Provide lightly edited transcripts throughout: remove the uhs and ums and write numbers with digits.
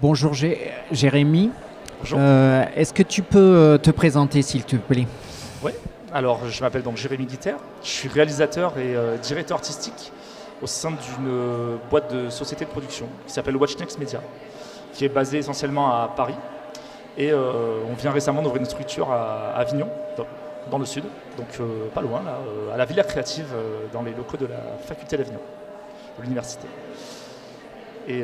Bonjour Jérémy. Bonjour. Est-ce que tu peux te présenter s'il te plaît? Oui, alors je m'appelle donc Jérémy Guiter, je suis réalisateur et directeur artistique au sein d'une boîte de société de production qui s'appelle WatchNext Media, qui est basée essentiellement à Paris. Et on vient récemment d'ouvrir une structure à Avignon, dans le sud, donc pas loin, là, à la Villa Créative, dans les locaux de la faculté d'Avignon, de l'université. Et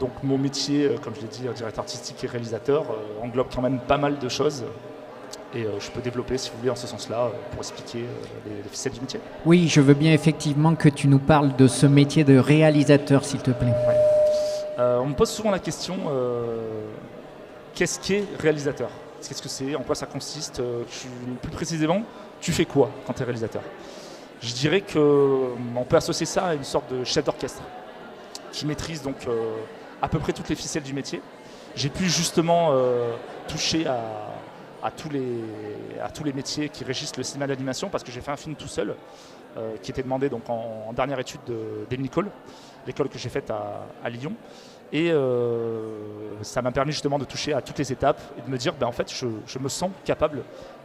donc mon métier, comme je l'ai dit, directeur artistique et réalisateur, englobe quand même pas mal de choses. Et je peux développer, si vous voulez, en ce sens-là, pour expliquer les ficelles du métier. Oui, je veux bien effectivement que tu nous parles de ce métier de réalisateur, s'il te plaît. Ouais. On me pose souvent la question, qu'est-ce qu'est réalisateur? Qu'est-ce que c'est? En quoi ça consiste? Plus précisément, tu fais quoi quand tu es réalisateur? Je dirais qu'on peut associer ça à une sorte de chef d'orchestre qui maîtrise donc à peu près toutes les ficelles du métier. J'ai pu justement toucher à tous les métiers qui régissent le cinéma d'animation parce que j'ai fait un film tout seul qui était demandé donc en dernière étude d'Emile Cole, l'école que j'ai faite à Lyon. Et ça m'a permis justement de toucher à toutes les étapes et de me dire en fait je me sens capable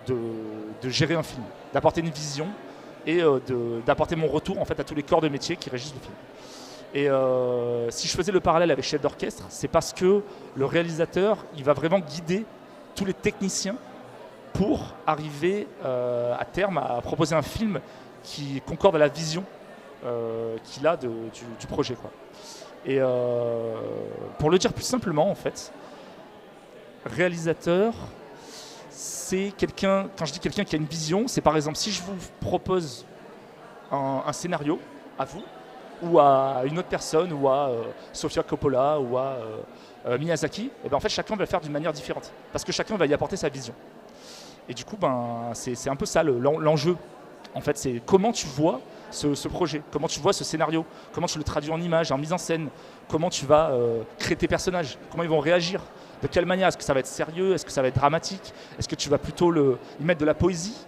de gérer un film, d'apporter une vision et d'apporter mon retour en fait à tous les corps de métier qui régissent le film. Et si je faisais le parallèle avec chef d'orchestre, c'est parce que le réalisateur il va vraiment guider tous les techniciens pour arriver à terme à proposer un film qui concorde à la vision qu'il a du projet, quoi. Et pour le dire plus simplement, en fait, réalisateur, c'est quelqu'un, quand je dis quelqu'un qui a une vision, c'est par exemple si je vous propose un scénario à vous, ou à une autre personne, ou à Sofia Coppola, ou à Miyazaki, et en fait chacun va le faire d'une manière différente, parce que chacun va y apporter sa vision. Et du coup, c'est un peu ça l'enjeu. En fait, c'est comment tu vois ce projet, comment tu vois ce scénario, comment tu le traduis en images, en mise en scène, comment tu vas créer tes personnages, comment ils vont réagir, de quelle manière, est-ce que ça va être sérieux, est-ce que ça va être dramatique, est-ce que tu vas plutôt y mettre de la poésie,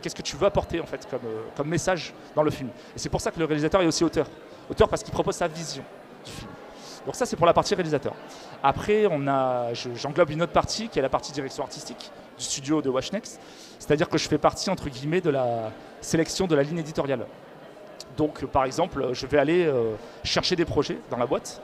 qu'est-ce que tu veux apporter en fait comme message dans le film. Et c'est pour ça que le réalisateur est aussi auteur parce qu'il propose sa vision du film. Donc ça c'est pour la partie réalisateur. Après j'englobe une autre partie qui est la partie direction artistique du studio de WatchNext, c'est-à-dire que je fais partie entre guillemets de la sélection de la ligne éditoriale. Donc par exemple je vais aller chercher des projets dans la boîte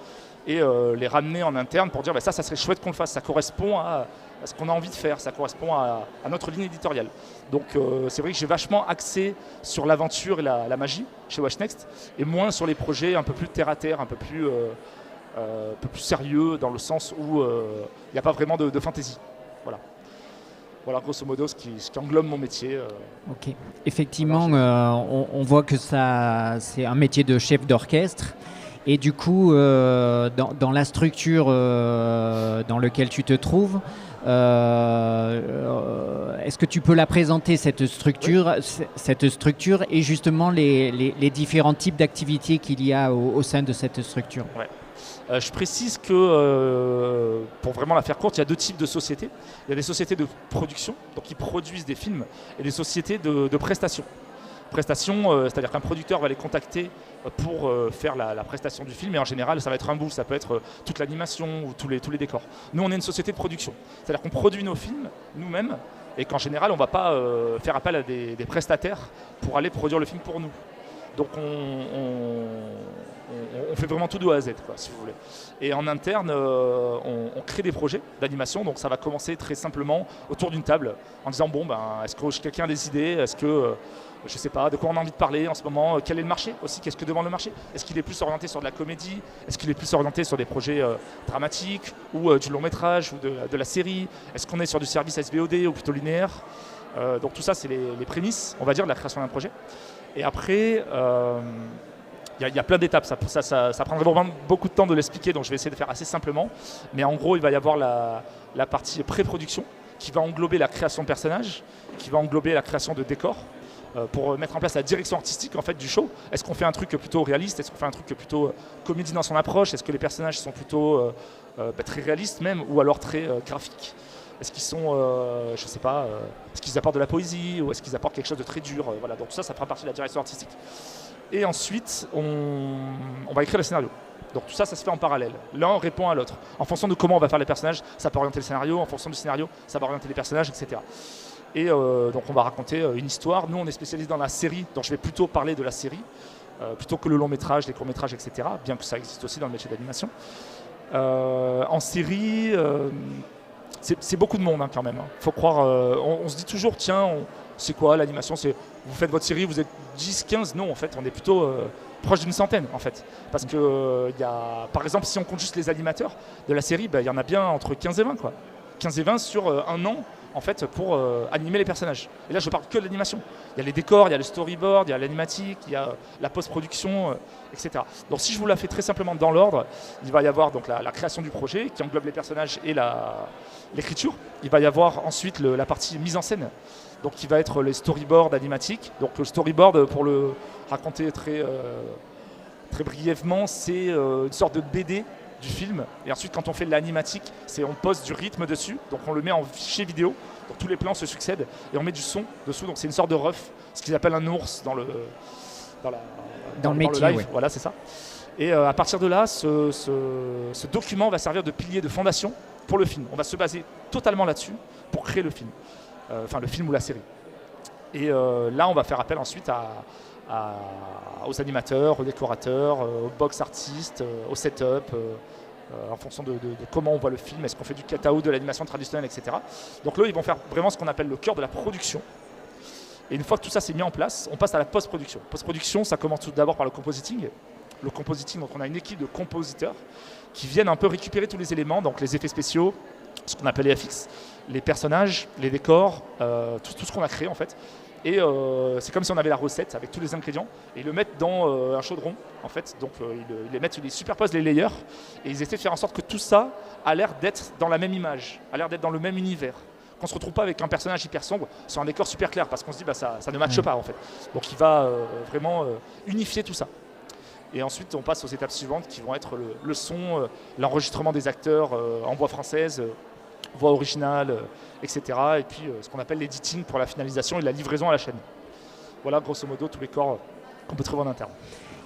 et les ramener en interne pour dire ça serait chouette qu'on le fasse, ça correspond à ce qu'on a envie de faire, ça correspond à notre ligne éditoriale. Donc c'est vrai que j'ai vachement axé sur l'aventure et la magie chez WatchNext et moins sur les projets un peu plus terre à terre, un peu plus sérieux dans le sens où il n'y a pas vraiment de fantaisie. Voilà grosso modo ce qui englobe mon métier. Ok. Effectivement, on voit que c'est un métier de chef d'orchestre. Et du coup, dans la structure dans laquelle tu te trouves, est-ce que tu peux la présenter, cette structure, oui. Cette structure et justement les différents types d'activités qu'il y a au sein de cette structure? Ouais. Je précise que, pour vraiment la faire courte, il y a deux types de sociétés. Il y a des sociétés de production, donc qui produisent des films, et des sociétés de prestation. Prestation, c'est-à-dire qu'un producteur va les contacter pour faire la prestation du film, et en général, ça va être un bout, ça peut être toute l'animation ou tous les décors. Nous, on est une société de production, c'est-à-dire qu'on produit nos films nous-mêmes, et qu'en général, on ne va pas faire appel à des prestataires pour aller produire le film pour nous. Donc on fait vraiment tout de A à Z, quoi, si vous voulez. Et en interne, on crée des projets d'animation. Donc ça va commencer très simplement autour d'une table en disant est-ce que quelqu'un a des idées? Est-ce que je ne sais pas de quoi on a envie de parler en ce moment? Quel est le marché aussi? Qu'est-ce que demande le marché? Est-ce qu'il est plus orienté sur de la comédie? Est-ce qu'il est plus orienté sur des projets dramatiques ou du long métrage ou de la série? Est-ce qu'on est sur du service SVOD ou plutôt linéaire? Donc tout ça, c'est les prémices, on va dire, de la création d'un projet. Et après, il y a plein d'étapes. Ça prendrait vraiment beaucoup de temps de l'expliquer, donc je vais essayer de faire assez simplement. Mais en gros, il va y avoir la partie pré-production qui va englober la création de personnages, qui va englober la création de décors, pour mettre en place la direction artistique en fait, du show. Est-ce qu'on fait un truc plutôt réaliste? Est-ce qu'on fait un truc plutôt comédie dans son approche? Est-ce que les personnages sont plutôt très réalistes même, ou alors très graphiques? Est-ce qu'ils sont, je sais pas, est-ce qu'ils apportent de la poésie ou est-ce qu'ils apportent quelque chose de très dur? Donc tout ça, ça fera partie de la direction artistique. Et ensuite, on va écrire le scénario. Donc tout ça, ça se fait en parallèle. L'un répond à l'autre. En fonction de comment on va faire les personnages, ça peut orienter le scénario. En fonction du scénario, ça va orienter les personnages, etc. Et donc on va raconter une histoire. Nous, on est spécialisé dans la série, donc je vais plutôt parler de la série, plutôt que le long métrage, les courts métrages, etc. Bien que ça existe aussi dans le métier d'animation. En série, c'est beaucoup de monde quand même. Faut croire, on se dit toujours, tiens, c'est quoi l'animation? Vous faites votre série, vous êtes 10, 15? Non, en fait, on est plutôt proche d'une centaine, en fait. Parce que, par exemple, si on compte juste les animateurs de la série, il y en a bien entre 15 et 20, quoi. 15 et 20 sur un an, en fait, pour animer les personnages. Et là, je parle que de l'animation. Il y a les décors, il y a le storyboard, il y a l'animatique, il y a la post-production, etc. Donc, si je vous la fais très simplement dans l'ordre, il va y avoir donc la création du projet qui englobe les personnages et l'écriture. Il va y avoir ensuite la partie mise en scène, donc qui va être les storyboards animatiques. Donc, le storyboard, pour le raconter très brièvement, c'est une sorte de BD du film, et ensuite quand on fait de l'animatique, on pose du rythme dessus, donc on le met en fichier vidéo, donc tous les plans se succèdent et on met du son dessous, donc c'est une sorte de ref, ce qu'ils appellent un ours dans le métier, live, ouais. Voilà, c'est ça. Et à partir de là, ce document va servir de pilier de fondation pour le film. On va se baser totalement là-dessus pour créer le film, le film ou la série. Et là, on va faire appel ensuite aux animateurs, aux décorateurs, aux box artistes, au setup, en fonction de comment on voit le film, est-ce qu'on fait du cut-out, de l'animation traditionnelle, etc. Donc là, ils vont faire vraiment ce qu'on appelle le cœur de la production. Et une fois que tout ça s'est mis en place, on passe à la post-production. Post-production, ça commence tout d'abord par le compositing. Le compositing, donc on a une équipe de compositeurs qui viennent un peu récupérer tous les éléments, donc les effets spéciaux, ce qu'on appelle les FX, les personnages, les décors, tout ce qu'on a créé en fait. Et c'est comme si on avait la recette avec tous les ingrédients et ils le mettent dans un chaudron en fait. Donc ils superposent les layers et ils essaient de faire en sorte que tout ça a l'air d'être dans la même image, a l'air d'être dans le même univers. Qu'on ne se retrouve pas avec un personnage hyper sombre sur un décor super clair parce qu'on se dit ça ne matche pas en fait. Donc il va vraiment unifier tout ça. Et ensuite on passe aux étapes suivantes qui vont être le son, l'enregistrement des acteurs en voix française, voix originale, etc. Et puis ce qu'on appelle l'editing pour la finalisation et la livraison à la chaîne. Voilà grosso modo tous les corps qu'on peut trouver en interne.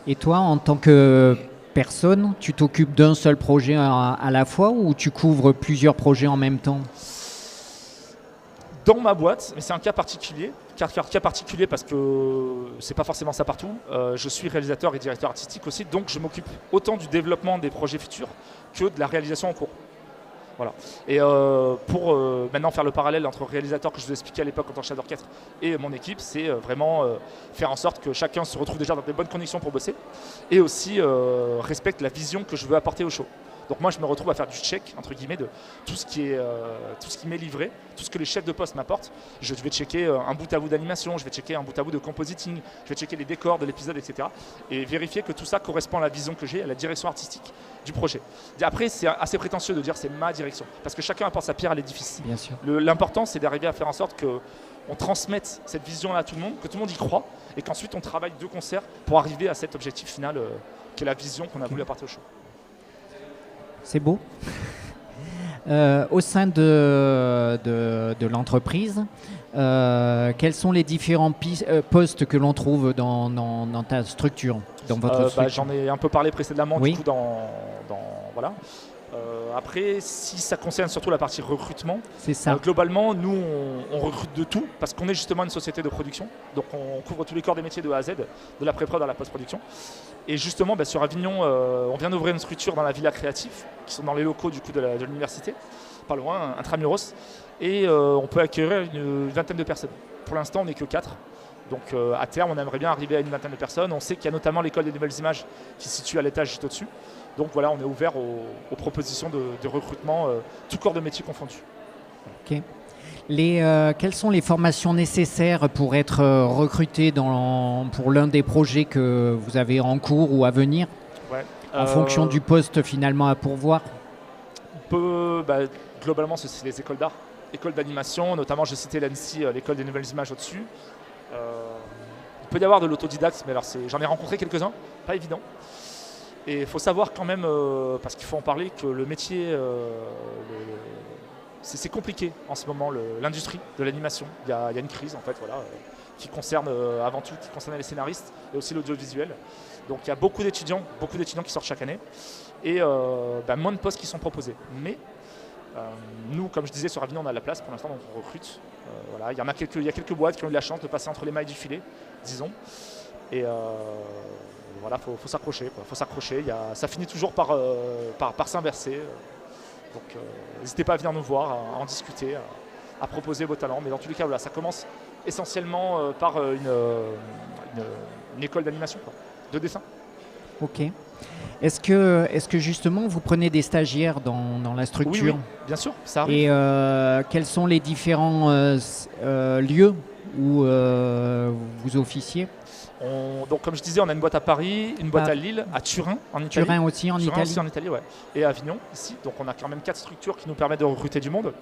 Et toi, en tant que personne, tu t'occupes d'un seul projet à la fois ou tu couvres plusieurs projets en même temps? Dans ma boîte, mais c'est un cas particulier. Cas particulier parce que c'est pas forcément ça partout. Je suis réalisateur et directeur artistique aussi, donc je m'occupe autant du développement des projets futurs que de la réalisation en cours. Voilà. Et pour maintenant faire le parallèle entre le réalisateur que je vous expliquais à l'époque en tant que chef d'orchestre et mon équipe, c'est vraiment faire en sorte que chacun se retrouve déjà dans des bonnes conditions pour bosser et aussi respecte la vision que je veux apporter au show. Donc moi je me retrouve à faire du check entre guillemets de tout ce qui m'est livré, tout ce que les chefs de poste m'apportent. Je vais checker un bout à bout d'animation, je vais checker un bout à bout de compositing, je vais checker les décors de l'épisode, etc. Et vérifier que tout ça correspond à la vision que j'ai, à la direction artistique du projet. Et après c'est assez prétentieux de dire c'est ma direction, parce que chacun apporte sa pierre à l'édifice. Bien sûr. L'important c'est d'arriver à faire en sorte qu'on transmette cette vision-là à tout le monde, que tout le monde y croit, et qu'ensuite on travaille de concert pour arriver à cet objectif final qui est la vision qu'on a voulu apporter au show. C'est beau. Au sein de l'entreprise, quels sont les différents postes que l'on trouve dans ta structure, dans votre structure? J'en ai un peu parlé précédemment, oui. Du coup, voilà. Après, si ça concerne surtout la partie recrutement, c'est ça. Globalement, nous, on recrute de tout parce qu'on est justement une société de production. Donc, on couvre tous les corps des métiers de A à Z, de la pré-prod à la post-production. Et justement, sur Avignon, on vient d'ouvrir une structure dans la Villa Créatif, qui sont dans les locaux du coup, de l'université, pas loin, intramuros. Et on peut accueillir une vingtaine de personnes. Pour l'instant, on n'est que 4. Donc à terme, on aimerait bien arriver à une vingtaine de personnes. On sait qu'il y a notamment l'école des nouvelles images qui se situe à l'étage juste au-dessus. Donc voilà, on est ouvert aux propositions de recrutement, tout corps de métier confondu. Ok. Quelles sont les formations nécessaires pour être recruté pour l'un des projets que vous avez en cours ou à venir, en fonction du poste finalement à pourvoir? Globalement, c'est les écoles d'art, écoles d'animation, notamment je citais l'ANSI, l'école des nouvelles images au-dessus. Il peut y avoir de l'autodidacte, mais alors j'en ai rencontré quelques-uns, pas évident. Et il faut savoir quand même, parce qu'il faut en parler, que le métier, c'est compliqué en ce moment, l'industrie de l'animation. Il y a une crise en fait, voilà. qui concerne avant tout, qui concerne les scénaristes et aussi l'audiovisuel. Donc il y a beaucoup d'étudiants qui sortent chaque année et moins de postes qui sont proposés. Mais nous, comme je disais, sur Avignon, on a de la place pour l'instant, donc on recrute. Voilà. Il y a quelques boîtes qui ont eu la chance de passer entre les mailles du filet, disons. Et voilà, faut s'accrocher. Faut s'accrocher. Ça finit toujours par s'inverser. Donc n'hésitez pas à venir nous voir, à en discuter, à proposer vos talents. Mais dans tous les cas, voilà, ça commence essentiellement par une école d'animation, de dessin. Ok. Est-ce que justement vous prenez des stagiaires dans la structure? Oui, bien sûr, ça arrive. Et quels sont les différents lieux où vous officiez? Donc comme je disais, on a une boîte à Paris, une boîte à Lille, à Turin en Italie. Turin aussi en Italie, ouais. Et à Avignon ici. Donc on a quand même 4 structures qui nous permettent de recruter du monde.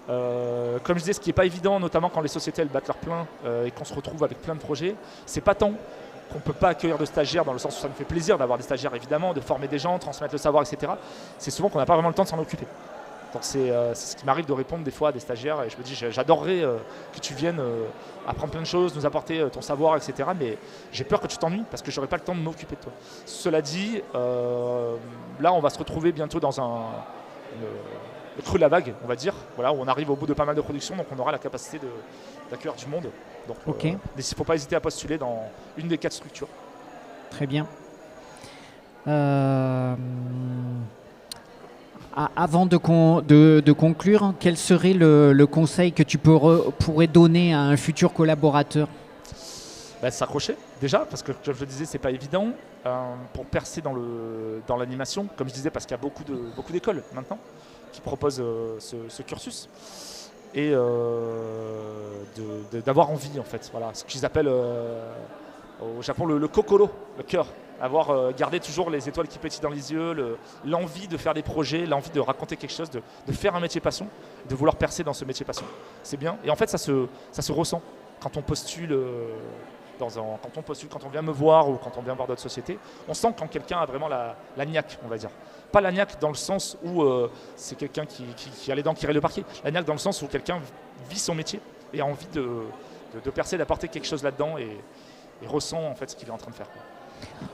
Comme je disais, ce qui n'est pas évident, notamment quand les sociétés elles battent leur plein et qu'on se retrouve avec plein de projets, c'est pas tant qu'on ne peut pas accueillir de stagiaires dans le sens où ça nous fait plaisir d'avoir des stagiaires évidemment, de former des gens, transmettre le savoir, etc. C'est souvent qu'on n'a pas vraiment le temps de s'en occuper. Donc c'est ce qui m'arrive de répondre des fois à des stagiaires et je me dis j'adorerais que tu viennes apprendre plein de choses, nous apporter ton savoir, etc. Mais j'ai peur que tu t'ennuies parce que j'aurai pas le temps de m'occuper de toi. Cela dit, là on va se retrouver bientôt dans le creux de la vague, on va dire, voilà, où on arrive au bout de pas mal de productions, donc on aura la capacité d'accueillir du monde. Donc il ne faut pas hésiter à postuler dans une des 4 structures. Très bien. Avant de conclure, quel serait le conseil que tu pourrais donner à un futur collaborateur? S'accrocher déjà, parce que comme je le disais, c'est pas évident pour percer dans l'animation, comme je disais, parce qu'il y a beaucoup d'écoles maintenant qui proposent ce cursus et d'avoir envie en fait. Voilà, ce qu'ils appellent au Japon le kokoro, le cœur. Avoir gardé toujours les étoiles qui pétillent dans les yeux, l'envie de faire des projets, l'envie de raconter quelque chose, de faire un métier passion, de vouloir percer dans ce métier passion. C'est bien. Et en fait, ça se ressent quand on postule, quand on vient me voir ou quand on vient voir d'autres sociétés. On sent quand quelqu'un a vraiment la niaque, on va dire. Pas la niaque dans le sens où c'est quelqu'un qui a les dents qui rayent le parquet. La niaque dans le sens où quelqu'un vit son métier et a envie de percer, d'apporter quelque chose là-dedans et ressent en fait ce qu'il est en train de faire.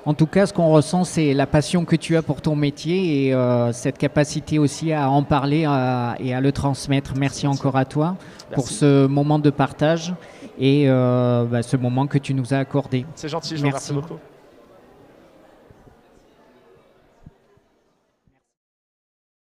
En tout cas, ce qu'on ressent, c'est la passion que tu as pour ton métier et cette capacité aussi à en parler et à le transmettre. Merci encore à toi pour ce moment de partage et ce moment que tu nous as accordé. C'est gentil, je vous remercie beaucoup.